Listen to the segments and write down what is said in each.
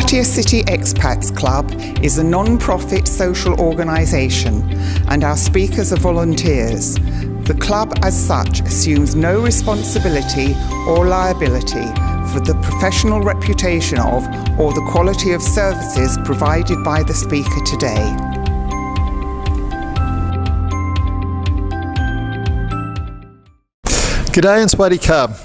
Pattaya City Expats Club is a non-profit social organisation and our speakers are volunteers. The club as such assumes no responsibility or liability for the professional reputation of or the quality of services provided by the speaker today. G'day and Swadee Kub.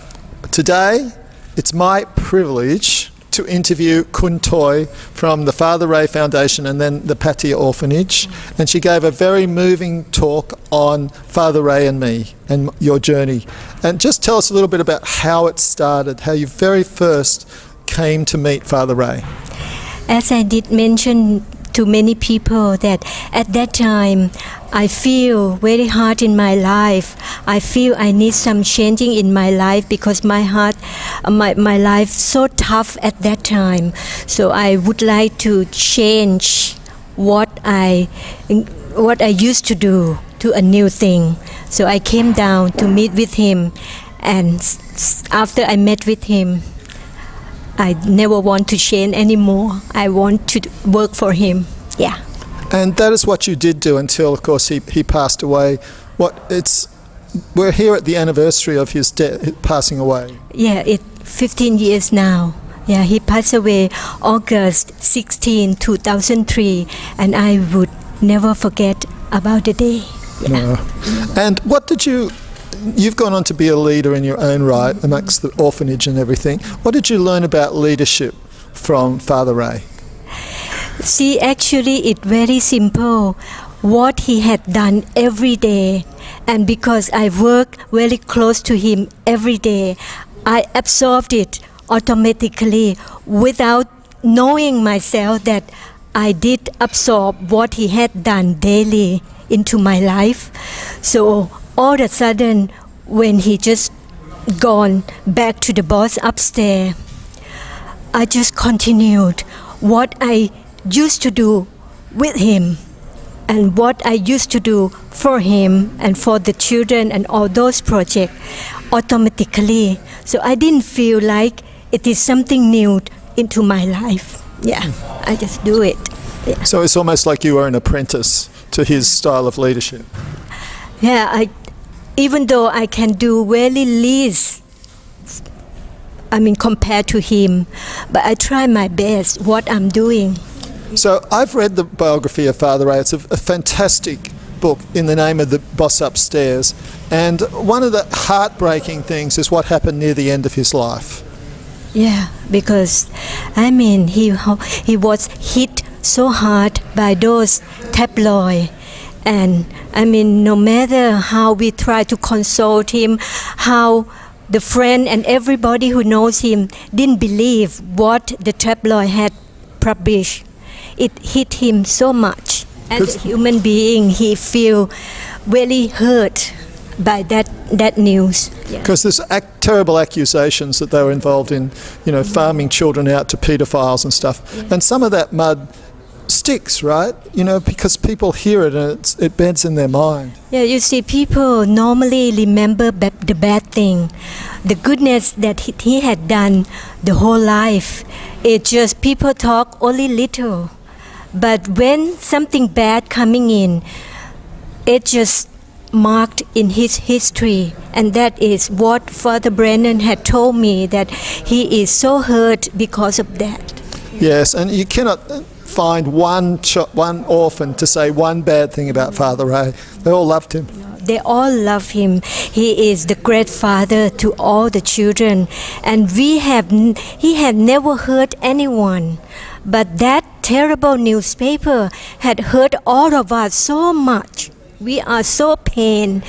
Today, it's my privilege to interview Khun Toy from the Father Ray Foundation and then the Pattaya Orphanage. And she gave a very moving talk on Father Ray and me and your journey. And just tell us a little bit about how it started, how you very first came to meet Father Ray. As I did mention to many people that at that time I feel very hard in my life. I feel I need some changing in my life because my life so tough at that time. So I would like to change what I used to do to a new thing. So I came down to meet with him, and after I met with him, I never want to change anymore. I want to work for him. Yeah. And that is what you did do until, of course, he passed away. We're here at the anniversary of his passing away. Yeah, it's 15 years now. Yeah, he passed away August 16, 2003, and I would never forget about the day. Yeah. No. And what did you've gone on to be a leader in your own right amongst the orphanage and everything. What did you learn about leadership from Father Ray? See, actually it's very simple. What he had done every day, and because I work very close to him every day, I absorbed it automatically without knowing myself that I did absorb what he had done daily into my life. So all of a sudden, when he just gone back to the boss upstairs, I just continued what I used to do with him and what I used to do for him and for the children and all those projects automatically. So I didn't feel like it is something new into my life. Yeah, I just do it. Yeah. So it's almost like you were an apprentice to his style of leadership. Yeah, even though I can do very least, compared to him, but I try my best what I'm doing. So I've read the biography of Father Ray. It's a fantastic book in the name of the boss upstairs. And one of the heartbreaking things is what happened near the end of his life. Yeah, because he was hit so hard by those tabloids. And no matter how we try to console him, how the friend and everybody who knows him didn't believe what the tabloid had published. It hit him so much. As a human being, he feel really hurt by that news. Because there's terrible accusations that they were involved in, farming children out to paedophiles and stuff. Yeah. And some of that mud sticks, right? Because people hear it and it beds in their mind. Yeah, you see, people normally remember the bad thing. The goodness that he had done the whole life. It's just people talk only little. But when something bad coming in, it just marked in his history. And that is what Father Brennan had told me, that he is so hurt because of that. Yes, and you cannot find one orphan to say one bad thing about Father Ray. They all loved him. They all love him. He is the great father to all the children. And he had never hurt anyone. But that terrible newspaper had hurt all of us so much. We are so pained.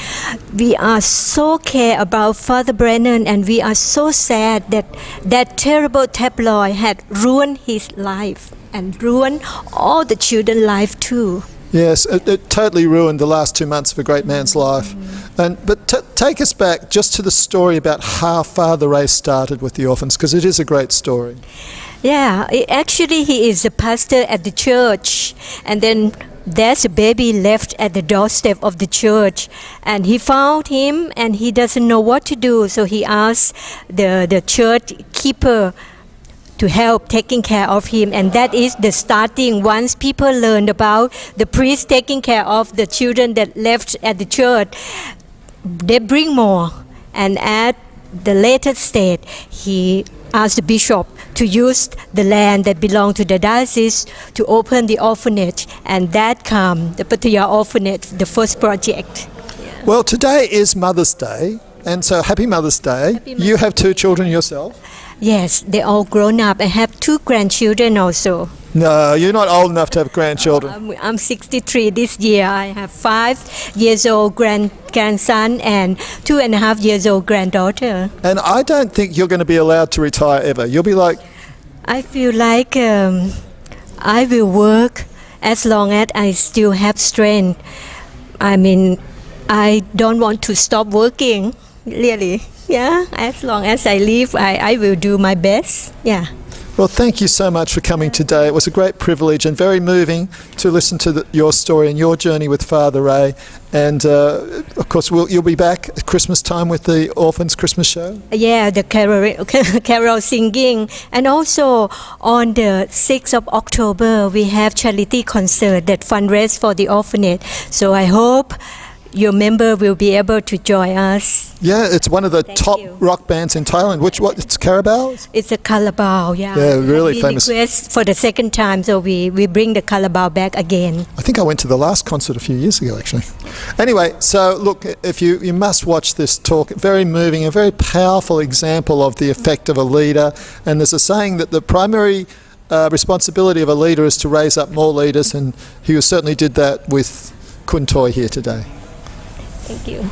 We are so care about Father Brennan, and we are so sad that that terrible tabloid had ruined his life and ruined all the children's life too. Yes, it totally ruined the last 2 months of a great man's life. But take us back just to the story about how Father Ray started with the orphans, because it is a great story. Yeah, actually he is a pastor at the church, and then there's a baby left at the doorstep of the church, and he found him and he doesn't know what to do, so he asked the church keeper to help taking care of him, and that is the starting. Once people learned about the priest taking care of the children that left at the church, they bring more, and at the later stage he asked the bishop to use the land that belonged to the diocese to open the orphanage, and that come the Pattaya orphanage, the first project. Well, today is Mother's Day, and so happy Mother's Day. Happy Mother's You have 2 children yourself? Yes, they all grown up. I have 2 grandchildren also. No, you're not old enough to have grandchildren. I'm 63 this year. I have 5 years old grandson and 2.5 years old granddaughter. And I don't think you're going to be allowed to retire ever. You'll be like, I feel like I will work as long as I still have strength. I mean, I don't want to stop working, really. Yeah, as long as I live, I will do my best. Yeah. well, thank you so much for coming today. It was a great privilege and very moving to listen to your story and your journey with Father Ray. And of course, you'll be back at Christmas time with the Orphans Christmas show? Yeah, the carol singing. And also on the 6th of October, we have charity concert that fundraise for the orphanage. So I hope your member will be able to join us. Yeah, it's one of the Thank top you. rock bands in Thailand. It's Carabao? It's a Carabao, yeah. Yeah, really we famous. request for the second time, so we bring the Carabao back again. I think I went to the last concert a few years ago, actually. Anyway, so look, if you must watch this talk. Very moving, a very powerful example of the effect of a leader. And there's a saying that the primary responsibility of a leader is to raise up more leaders, and he certainly did that with Khun Toy here today. Thank you.